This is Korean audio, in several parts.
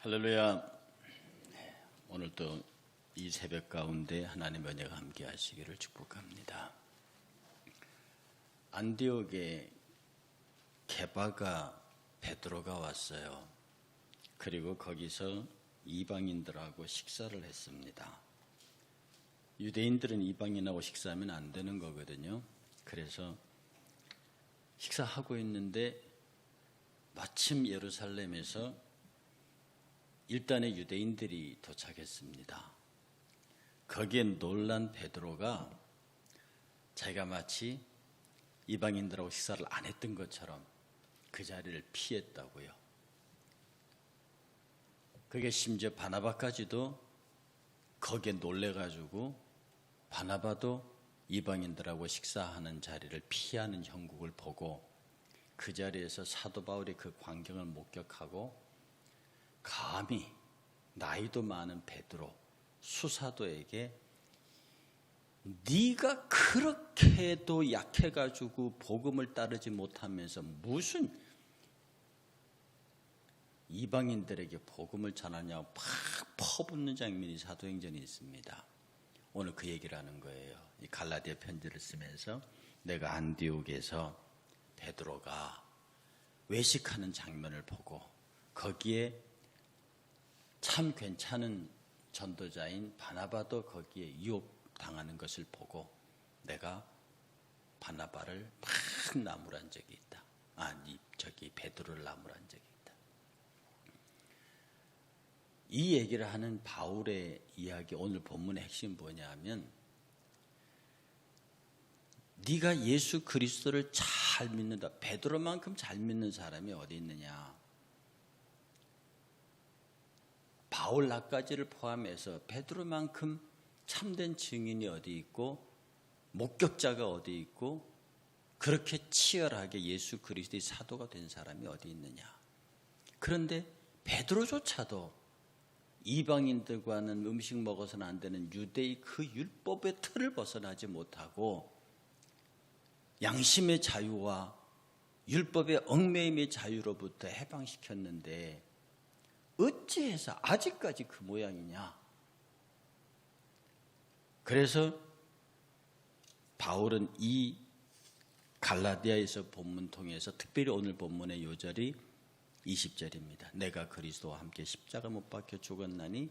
할렐루야. 오늘 또 이 새벽 가운데 하나님의 은혜가 함께 하시기를 축복합니다. 안디옥에 게바가 베드로가 왔어요. 그리고 거기서 이방인들하고 식사를 했습니다. 유대인들은 이방인하고 식사하면 안 되는 거거든요. 그래서 식사하고 있는데 마침 예루살렘에서 일단의 유대인들이 도착했습니다. 거기에 놀란 베드로가 자기가 마치 이방인들하고 식사를 안 했던 것처럼 그 자리를 피했다고요. 그게 심지어 바나바까지도 거기에 놀래가지고 바나바도 이방인들하고 식사하는 자리를 피하는 형국을 보고 그 자리에서 사도 바울의 그 광경을 목격하고 감히 나이도 많은 베드로 수사도에게 네가 그렇게도 약해가지고 복음을 따르지 못하면서 무슨 이방인들에게 복음을 전하냐고 팍 퍼붓는 장면이 사도행전에 있습니다. 오늘 그 얘기를 하는 거예요. 이 갈라디아 편지를 쓰면서 내가 안디옥에서 베드로가 외식하는 장면을 보고 거기에 참 괜찮은 전도자인 바나바도 거기에 유혹당하는 것을 보고 내가 바나바를 막 나무란 적이 있다. 베드로를 나무란 적이 있다. 이 얘기를 하는 바울의 이야기, 오늘 본문의 핵심이 뭐냐면 네가 예수 그리스도를 잘 믿는다. 베드로만큼 잘 믿는 사람이 어디 있느냐. 바울 나까지를 포함해서 베드로만큼 참된 증인이 어디 있고 목격자가 어디 있고 그렇게 치열하게 예수 그리스도의 사도가 된 사람이 어디 있느냐. 그런데 베드로조차도 이방인들과는 음식 먹어서는 안 되는 유대의 그 율법의 틀을 벗어나지 못하고 양심의 자유와 율법의 얽매임의 자유로부터 해방시켰는데 어찌해서 아직까지 그 모양이냐. 그래서 바울은 이 갈라디아에서 본문 통해서 특별히 오늘 본문의 요절이 20절입니다. 내가 그리스도와 함께 십자가 못 박혀 죽었나니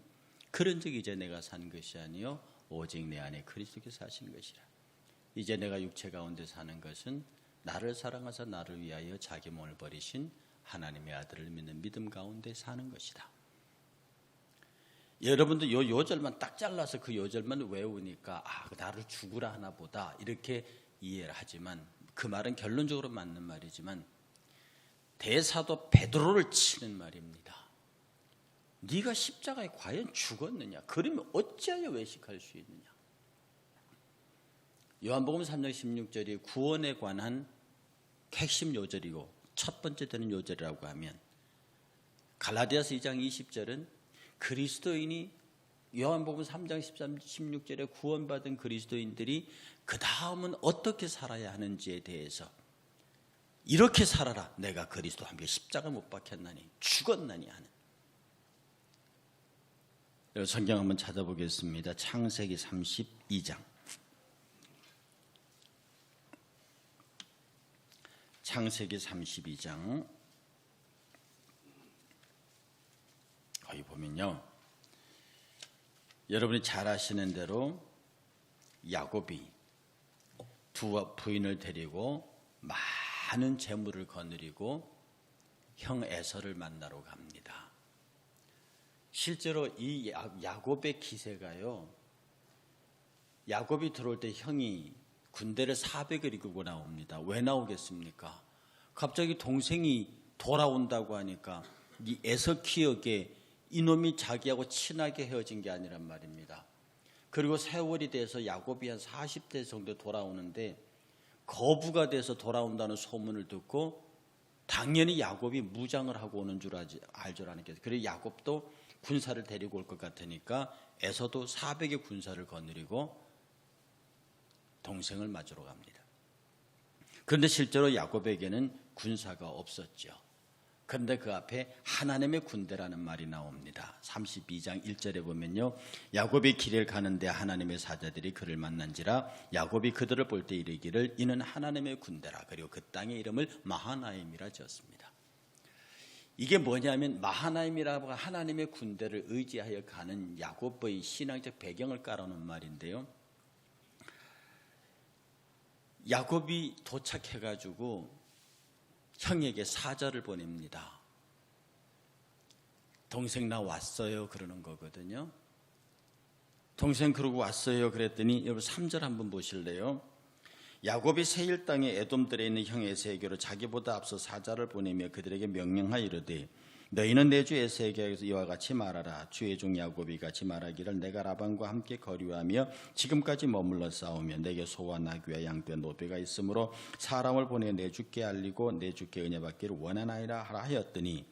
그런즉 이제 내가 산 것이 아니요 오직 내 안에 그리스도께서 사신 것이라. 이제 내가 육체 가운데 사는 것은 나를 사랑하사 나를 위하여 자기 몸을 버리신 하나님의 아들을 믿는 믿음 가운데 사는 것이다. 여러분도 요 요절만 딱 잘라서 그 요절만 외우니까 나를 죽으라 하나 보다 이렇게 이해를 하지만 그 말은 결론적으로 맞는 말이지만 대사도 베드로를 치는 말입니다. 네가 십자가에 과연 죽었느냐? 그러면 어찌하여 외식할 수 있느냐? 요한복음 3장 16절이 구원에 관한 핵심 요절이고 첫 번째 되는 요절이라고 하면 갈라디아서 2장 20절은 그리스도인이 요한복음 3장 13, 16절에 구원받은 그리스도인들이 그 다음은 어떻게 살아야 하는지에 대해서 이렇게 살아라. 내가 그리스도와 함께 십자가 못 박혔나니 죽었나니 하는. 성경 한번 찾아보겠습니다. 창세기 32장. 창세기 32장 거기 보면요, 여러분이 잘 아시는 대로 야곱이 두 부인을 데리고 많은 재물을 거느리고 형 에서를 만나러 갑니다. 실제로 이 야곱의 기세가요, 야곱이 들어올 때 형이 군대를 400을 이끌고 나옵니다. 왜 나오겠습니까? 갑자기 동생이 돌아온다고 하니까 이 에서 기억에 이놈이 자기하고 친하게 헤어진 게 아니란 말입니다. 그리고 세월이 돼서 야곱이 한 40대 정도 돌아오는데 거부가 돼서 돌아온다는 소문을 듣고 당연히 야곱이 무장을 하고 오는 줄 알 줄 아는 게, 그리고 야곱도 군사를 데리고 올 것 같으니까 에서도 400의 군사를 거느리고 동생을 맞으러 갑니다. 그런데 실제로 야곱에게는 군사가 없었죠. 그런데 그 앞에 하나님의 군대라는 말이 나옵니다. 32장 1절에 보면요, 야곱이 길을 가는데 하나님의 사자들이 그를 만난지라 야곱이 그들을 볼 때 이르기를 이는 하나님의 군대라. 그리고 그 땅의 이름을 마하나임이라 지었습니다. 이게 뭐냐면 마하나임이라고 하나님의 군대를 의지하여 가는 야곱의 신앙적 배경을 깔아놓은 말인데요, 야곱이 도착해가지고 형에게 사자를 보냅니다. 동생 나 왔어요 그러는 거거든요. 동생 그러고 왔어요 그랬더니 여러분 3절 한번 보실래요? 야곱이 세일 땅에 에돔들에 있는 형 에서에게로 자기보다 앞서 사자를 보내며 그들에게 명령하여 이르되 너희는 내 주 에서에게서 이와 같이 말하라. 주의 종 야곱이 같이 말하기를 내가 라반과 함께 거류하며 지금까지 머물러 싸우며 내게 소와 나귀와 양떼 노비가 있으므로 사람을 보내 내 주께 알리고 내 주께 은혜 받기를 원하나이다 하라 하였더니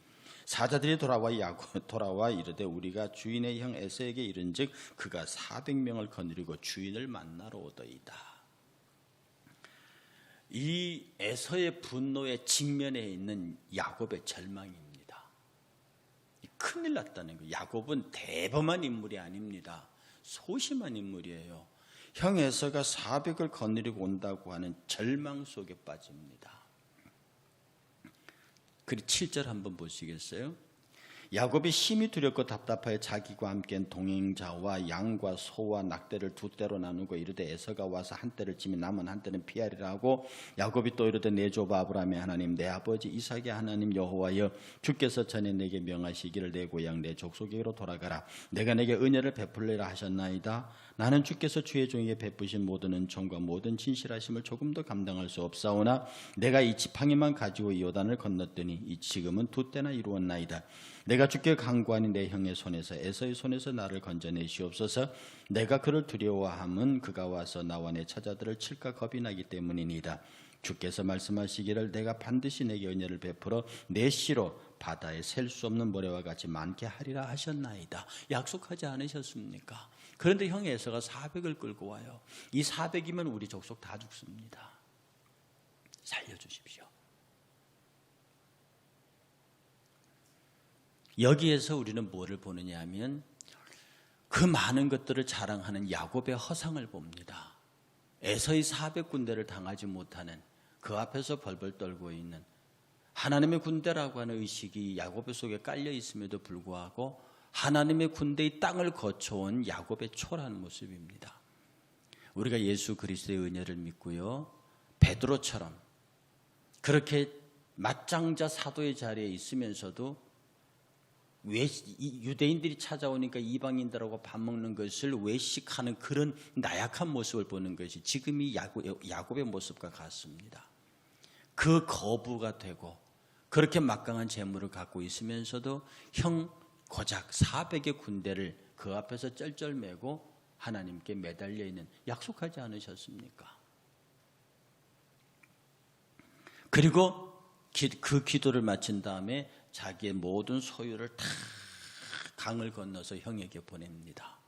사자들이 돌아와 이르되 우리가 주인의 형 에서에게 이른즉 그가 400명을 거느리고 주인을 만나러 오더이다. 이 에서의 분노의 직면에 있는 야곱의 절망입니다. 큰일 났다는 거예요. 야곱은 대범한 인물이 아닙니다. 소심한 인물이에요. 형 에서가 400을 거느리고 온다고 하는 절망 속에 빠집니다. 그리고 7절 한번 보시겠어요? 야곱이 심히 두렵고 답답하여 자기와 함께 동행자와 양과 소와 낙대를 두 떼로 나누고 이르되 에서가 와서 한 떼를 치면 남은 한 떼는 피하리라 하고 야곱이 또 이르되 내 조부 아브라함의 하나님 내 아버지 이삭의 하나님 여호와여 주께서 전에 내게 명하시기를 내 고향 내 족속에게로 돌아가라. 내가 내게 은혜를 베풀리라 하셨나이다. 나는 주께서 주의 종에게 베푸신 모든 은총과 모든 진실하심을 조금도 감당할 수 없사오나 내가 이 지팡이만 가지고 이 요단을 건넜더니 이 지금은 두 때나 이루었나이다. 내가 주께 간구하니 내 형의 손에서 에서의 손에서 나를 건져내시옵소서. 내가 그를 두려워함은 그가 와서 나와 내 처자들을 칠까 겁이 나기 때문이니이다. 주께서 말씀하시기를 내가 반드시 내게 은혜를 베풀어 내 씨로 바다에 셀 수 없는 모래와 같이 많게 하리라 하셨나이다. 약속하지 않으셨습니까? 그런데 형 에서가 400을 끌고 와요. 이 400이면 우리 족속 다 죽습니다. 살려주십시오. 여기에서 우리는 뭐를 보느냐 하면 그 많은 것들을 자랑하는 야곱의 허상을 봅니다. 에서의 400군대를 당하지 못하는 그 앞에서 벌벌 떨고 있는 하나님의 군대라고 하는 의식이 야곱의 속에 깔려 있음에도 불구하고 하나님의 군대의 땅을 거쳐온 야곱의 초라한 모습입니다. 우리가 예수 그리스도의 은혜를 믿고요, 베드로처럼 그렇게 맞장자 사도의 자리에 있으면서도 유대인들이 찾아오니까 이방인들하고 밥 먹는 것을 외식하는 그런 나약한 모습을 보는 것이 지금이 야곱의 모습과 같습니다. 그 거부가 되고 그렇게 막강한 재물을 갖고 있으면서도 형 고작 400의 군대를 그 앞에서 쩔쩔매고 하나님께 매달려 있는, 약속하지 않으셨습니까? 그리고 그 기도를 마친 다음에 자기의 모든 소유를 다 강을 건너서 형에게 보냅니다.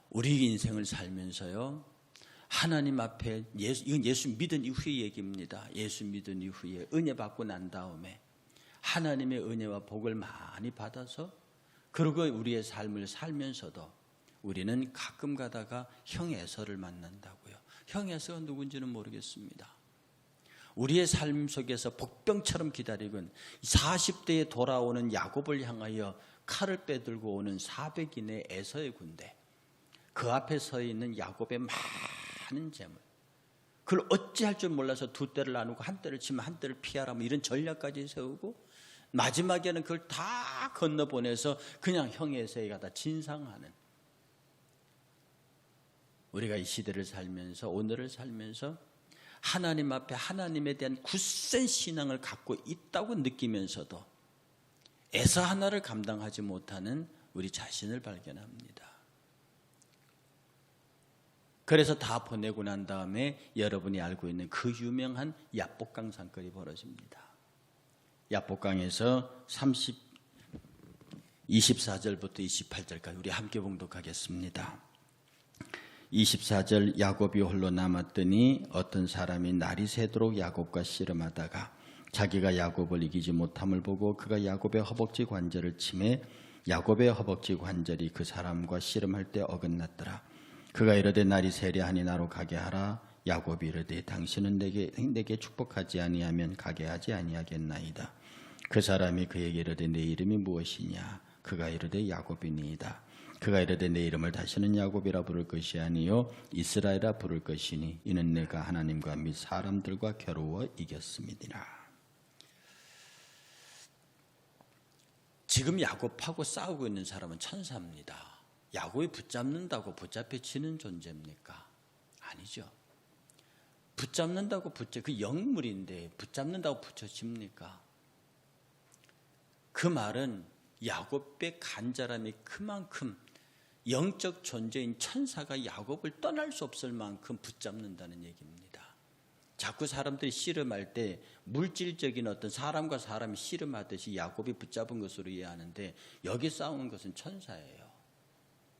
우리 인생을 살면서요, 하나님 앞에 이건 예수 믿은 이후의 얘기입니다. 예수 믿은 이후에 은혜 받고 난 다음에 하나님의 은혜와 복을 많이 받아서 그리고 우리의 삶을 살면서도 우리는 가끔 가다가 형 에서를 만난다고요. 형 에서가 누군지는 모르겠습니다. 우리의 삶 속에서 복병처럼 기다리건 40대에 돌아오는 야곱을 향하여 칼을 빼들고 오는 400인의 에서의 군대, 그 앞에 서 있는 야곱의 많은 재물, 그걸 어찌할 줄 몰라서 두 떼를 나누고 한 떼를 치면 한 떼를 피하라, 뭐 이런 전략까지 세우고 마지막에는 그걸 다 건너보내서 그냥 형 에서에 가다 진상하는, 우리가 이 시대를 살면서 오늘을 살면서 하나님 앞에 하나님에 대한 굳센 신앙을 갖고 있다고 느끼면서도 에서 하나를 감당하지 못하는 우리 자신을 발견합니다. 그래서 다 보내고 난 다음에 여러분이 알고 있는 그 유명한 야복강 사건이 벌어집니다. 야복강에서 24절부터 28절까지 우리 함께 봉독하겠습니다. 24절, 야곱이 홀로 남았더니 어떤 사람이 날이 새도록 야곱과 씨름하다가 자기가 야곱을 이기지 못함을 보고 그가 야곱의 허벅지 관절을 치매 야곱의 허벅지 관절이 그 사람과 씨름할 때 어긋났더라. 그가 이르되 날이 세려하니 나로 가게 하라. 야곱이 이르되 당신은 내게 축복하지 아니하면 가게 하지 아니하겠나이다. 그 사람이 그에게 이르되 내 이름이 무엇이냐. 그가 이르되 야곱이니이다. 그가 이르되 내 이름을 다시는 야곱이라 부를 것이 아니요 이스라엘이라 부를 것이니 이는 내가 하나님과 및 사람들과 겨루어 이겼음이니라. 지금 야곱하고 싸우고 있는 사람은 천사입니다. 야곱이 붙잡는다고 붙잡혀지는 존재입니까? 아니죠. 붙잡는다고 그 영물인데 붙잡는다고 붙여집니까? 그 말은 야곱의 간절함이 그만큼 영적 존재인 천사가 야곱을 떠날 수 없을 만큼 붙잡는다는 얘기입니다. 자꾸 사람들이 씨름할 때 물질적인 어떤 사람과 사람이 씨름하듯이 야곱이 붙잡은 것으로 이해하는데 여기 싸우는 것은 천사예요.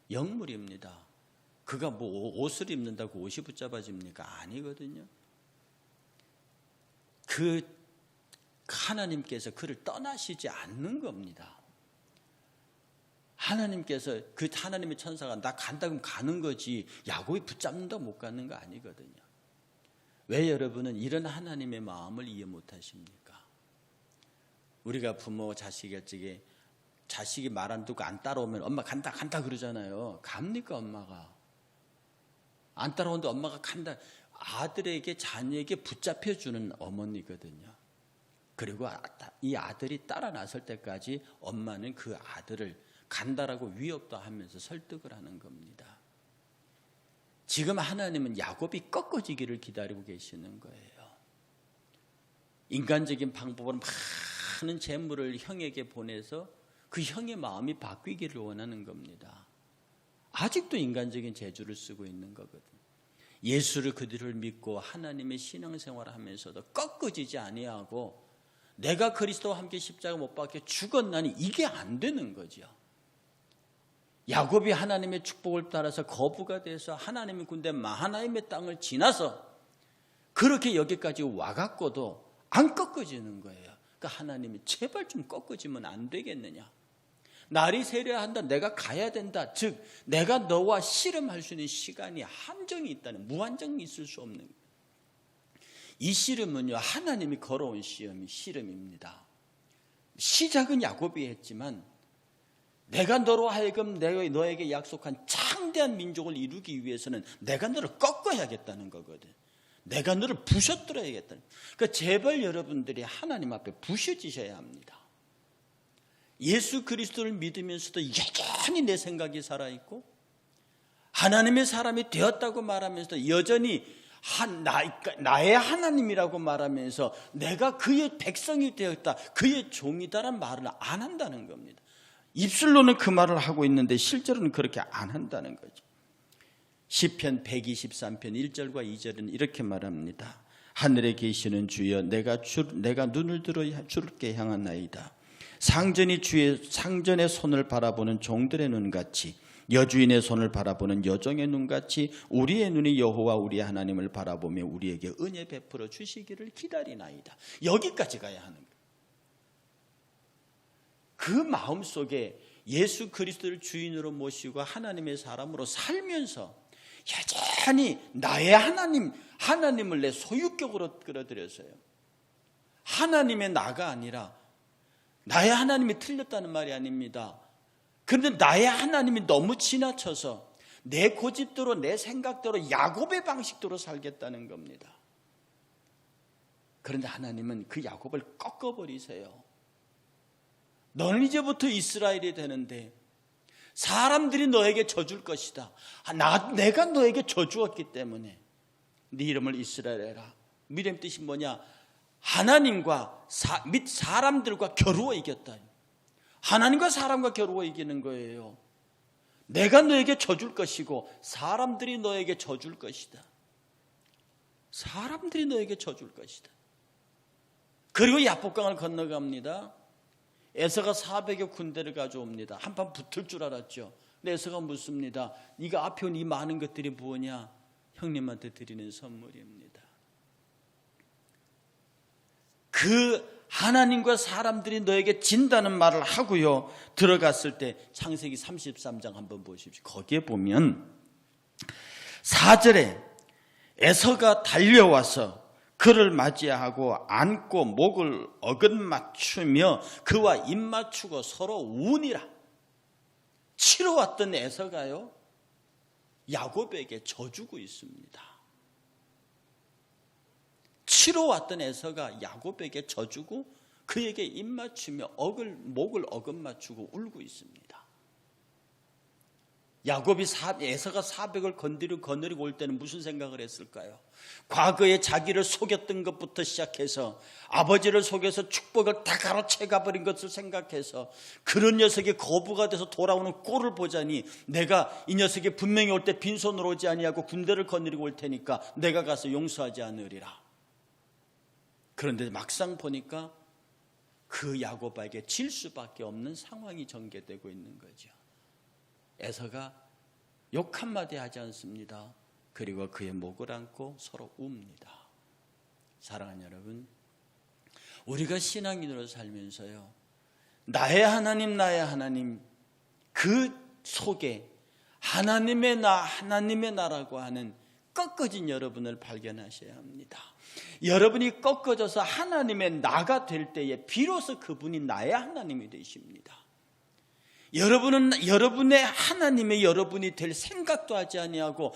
영물입니다. 그가 뭐 옷을 입는다고 옷이 붙잡아집니까? 아니거든요. 그 하나님께서 그를 떠나시지 않는 겁니다. 하나님께서 그 하나님의 천사가 나 간다 그러면 가는 거지 야곱이 붙잡는다고 못 가는 거 아니거든요. 왜 여러분은 이런 하나님의 마음을 이해 못하십니까? 우리가 부모 자식에게 자식이 말 안 듣고 안 따라오면 엄마 간다 그러잖아요. 갑니까 엄마가? 안 따라오는데 엄마가 간다. 아들에게 자녀에게 붙잡혀주는 어머니거든요. 그리고 이 아들이 따라 나설 때까지 엄마는 그 아들을 간다라고 위협도 하면서 설득을 하는 겁니다. 지금 하나님은 야곱이 꺾어지기를 기다리고 계시는 거예요. 인간적인 방법으로 많은 재물을 형에게 보내서 그 형의 마음이 바뀌기를 원하는 겁니다. 아직도 인간적인 재주를 쓰고 있는 거거든요. 예수를 그들을 믿고 하나님의 신앙생활을 하면서도 꺾어지지 아니하고 내가 그리스도와 함께 십자가 못 박혀 죽었나니 이게 안 되는 거죠. 야곱이 하나님의 축복을 따라서 거부가 돼서 하나님의 군대 마하나임의 땅을 지나서 그렇게 여기까지 와갖고도 안 꺾어지는 거예요. 그러니까 하나님이 제발 좀 꺾어지면 안 되겠느냐. 날이 새려야 한다. 내가 가야 된다. 즉 내가 너와 씨름할 수 있는 시간이 한정이 있다는, 무한정이 있을 수 없는 거예요. 이 씨름은요 하나님이 걸어온 씨름입니다. 시작은 야곱이 했지만 내가 너로 하여금 너에게 약속한 창대한 민족을 이루기 위해서는 내가 너를 꺾어야겠다는 거거든. 내가 너를 부셔뜨려야겠다는. 그러니까 제발 여러분들이 하나님 앞에 부셔지셔야 합니다. 예수 그리스도를 믿으면서도 여전히 내 생각이 살아있고 하나님의 사람이 되었다고 말하면서도 여전히 나의 하나님이라고 말하면서 내가 그의 백성이 되었다, 그의 종이다라는 말을 안 한다는 겁니다. 입술로는 그 말을 하고 있는데 실제로는 그렇게 안 한다는 거죠. 시편 123편 1절과 2절은 이렇게 말합니다. 하늘에 계시는 주여 내가 눈을 들어 주께 향하나이다. 상전의 손을 바라보는 종들의 눈같이 여주인의 손을 바라보는 여종의 눈같이 우리의 눈이 여호와 우리 하나님을 바라보며 우리에게 은혜 베풀어 주시기를 기다리나이다. 여기까지 가야 하는 거예요. 그 마음속에 예수 그리스도를 주인으로 모시고 하나님의 사람으로 살면서 여전히 나의 하나님을 내 소유격으로 끌어들여서요. 하나님의 나가 아니라 나의 하나님이 틀렸다는 말이 아닙니다. 그런데 나의 하나님이 너무 지나쳐서 내 고집대로 내 생각대로 야곱의 방식대로 살겠다는 겁니다. 그런데 하나님은 그 야곱을 꺾어버리세요. 너는 이제부터 이스라엘이 되는데 사람들이 너에게 져줄 것이다. 내가 너에게 져주었기 때문에 네 이름을 이스라엘 해라. 이름 뜻이 뭐냐? 하나님과 및 사람들과 겨루어 이겼다. 하나님과 사람과 겨루어 이기는 거예요. 내가 너에게 져줄 것이고 사람들이 너에게 져줄 것이다. 사람들이 너에게 져줄 것이다. 그리고 야복강을 건너갑니다. 에서가 400여 군대를 가져옵니다. 한판 붙을 줄 알았죠. 근데 에서가 묻습니다. 네가 앞에 온 이 많은 것들이 뭐냐? 형님한테 드리는 선물입니다. 그 하나님과 사람들이 너에게 진다는 말을 하고요. 들어갔을 때 창세기 33장 한번 보십시오. 거기에 보면 4절에 에서가 달려와서 그를 맞이하고 안고 목을 어긋맞추며 그와 입맞추고 서로 우니라. 치러 왔던 에서가요, 야곱에게 져주고 있습니다. 치러 왔던 에서가 야곱에게 져주고 그에게 입맞추며 목을 어긋맞추고 울고 있습니다. 야곱이 에서가 400을 거느리고 올 때는 무슨 생각을 했을까요? 과거에 자기를 속였던 것부터 시작해서 아버지를 속여서 축복을 다 가로채 가버린 것을 생각해서 그런 녀석이 거부가 돼서 돌아오는 꼴을 보자니 내가 이 녀석이 분명히 올 때 빈손으로 오지 아니하고 군대를 거느리고 올 테니까 내가 가서 용서하지 않으리라. 그런데 막상 보니까 그 야곱에게 질 수밖에 없는 상황이 전개되고 있는 거죠. 에서가 욕 한마디 하지 않습니다. 그리고 그의 목을 안고 서로 웁니다. 사랑하는 여러분, 우리가 신앙인으로 살면서요, 나의 하나님 그 속에 하나님의 나라고 하는 꺾어진 여러분을 발견하셔야 합니다. 여러분이 꺾어져서 하나님의 나가 될 때에 비로소 그분이 나의 하나님이 되십니다. 여러분은 여러분의 하나님의 여러분이 될 생각도 하지 아니하고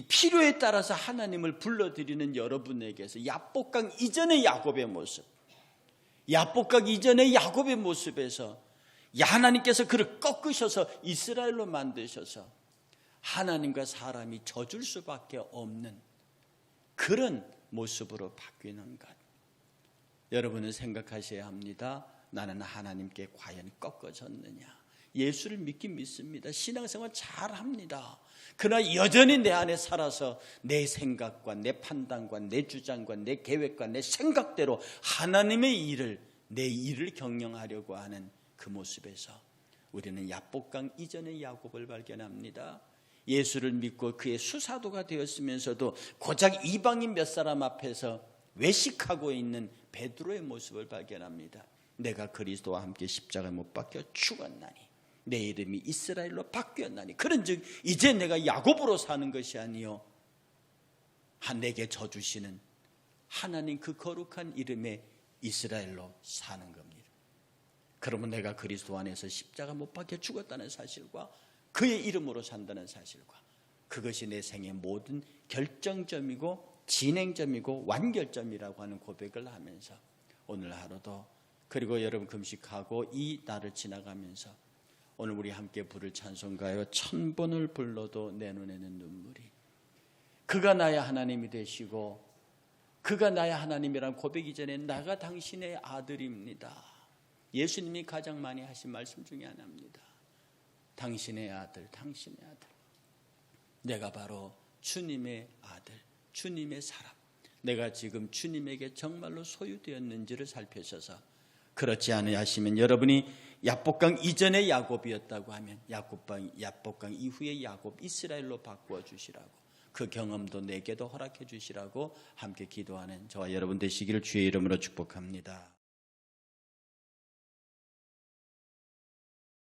필요에 따라서 하나님을 불러드리는 여러분에게서 야복강 이전의 야곱의 모습, 야복강 이전의 야곱의 모습에서 하나님께서 그를 꺾으셔서 이스라엘로 만드셔서 하나님과 사람이 져줄 수밖에 없는 그런 모습으로 바뀌는 것, 여러분은 생각하셔야 합니다. 나는 하나님께 과연 꺾어졌느냐? 예수를 믿긴 믿습니다. 신앙생활 잘합니다. 그러나 여전히 내 안에 살아서 내 생각과 내 판단과 내 주장과 내 계획과 내 생각대로 하나님의 일을, 내 일을 경영하려고 하는 그 모습에서 우리는 야복강 이전의 야곱을 발견합니다. 예수를 믿고 그의 수사도가 되었으면서도 고작 이방인 몇 사람 앞에서 외식하고 있는 베드로의 모습을 발견합니다. 내가 그리스도와 함께 십자가에 못 박혀 죽었나니 내 이름이 이스라엘로 바뀌었나니 그런즉 이제 내가 야곱으로 사는 것이 아니요 내게 져주시는 하나님 그 거룩한 이름의 이스라엘로 사는 겁니다. 그러면 내가 그리스도 안에서 십자가 못 박혀 죽었다는 사실과 그의 이름으로 산다는 사실과 그것이 내 생의 모든 결정점이고 진행점이고 완결점이라고 하는 고백을 하면서 오늘 하루도, 그리고 여러분 금식하고 이 날을 지나가면서 오늘 우리 함께 부를 찬송가요, 1000번을 불러도 내 눈에는 눈물이, 그가 나의 하나님이 되시고 그가 나의 하나님이란 고백 이전에 나가 당신의 아들입니다. 예수님이 가장 많이 하신 말씀 중에 하나입니다. 당신의 아들, 당신의 아들. 내가 바로 주님의 아들, 주님의 사람, 내가 지금 주님에게 정말로 소유되었는지를 살펴셔서, 그렇지 않으시면 여러분이 야복강 이전의 야곱이었다고 하면 야복강 이후의 야곱, 이스라엘로 바꾸어 주시라고, 그 경험도 내게도 허락해 주시라고 함께 기도하는 저와 여러분 되시기를 주의 이름으로 축복합니다.